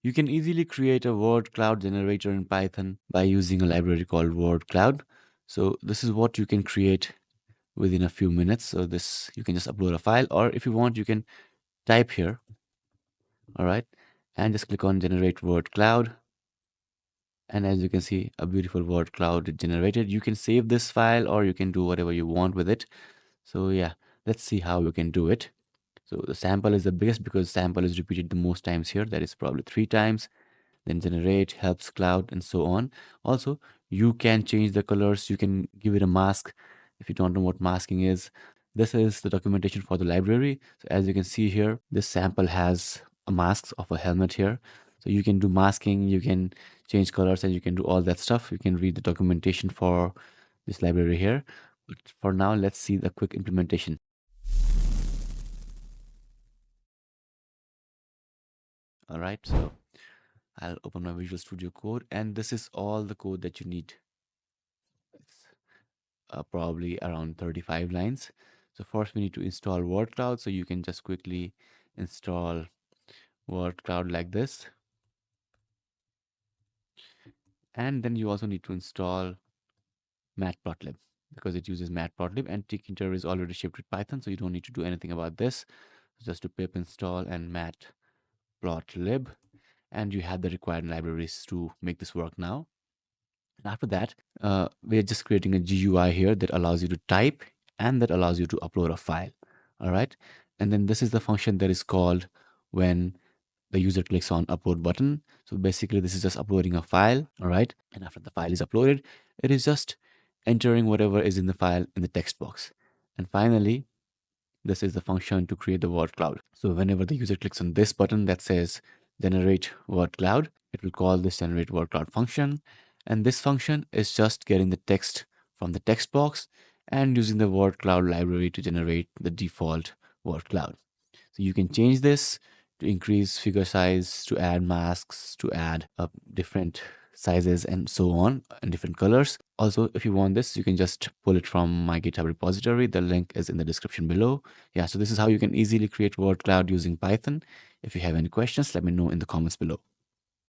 You can easily create a word cloud generator in Python by using a library called wordcloud. So this is what you can create within a few minutes. So this, you can just upload a file, or if you want, you can type here, all right, and just click on generate word cloud. And as you can see, a beautiful word cloud is generated. You can save this file or you can do whatever you want with it. So yeah, let's see how you can do it. So the sample is the biggest because sample is repeated the most times here. That is probably 3 times. Then generate, helps cloud, and so on. Also, you can change the colors. You can give it a mask if you don't know what masking is. This is the documentation for the library. So as you can see here, this sample has a mask of a helmet here. So you can do masking, you can change colors, and you can do all that stuff. You can read the documentation for this library here. But for now, let's see the quick implementation. All right, so I'll open my Visual Studio Code, and this is all the code that you need. It's probably around 35 lines. So first we need to install wordcloud. So you can just quickly install wordcloud like this. And then you also need to install matplotlib because it uses matplotlib, and tkinter is already shipped with Python. So you don't need to do anything about this. Just to pip install and matplotlib, and you have the required libraries to make this work now. And after that, we're just creating a GUI here that allows you to type and that allows you to upload a file. All right. And then this is the function that is called when the user clicks on upload button. So basically this is just uploading a file. All right. And after the file is uploaded, it is just entering whatever is in the file in the text box. And finally, this is the function to create the word cloud. So whenever the user clicks on this button that says generate word cloud, it will call this generate word cloud function. And this function is just getting the text from the text box and using the word cloud library to generate the default word cloud. So you can change this to increase figure size, to add masks, to add different sizes and so on, and different colors. Also, if you want this, you can just pull it from my GitHub repository. The link is in the description below. Yeah, so this is how you can easily create word cloud using Python. If you have any questions, let me know in the comments below.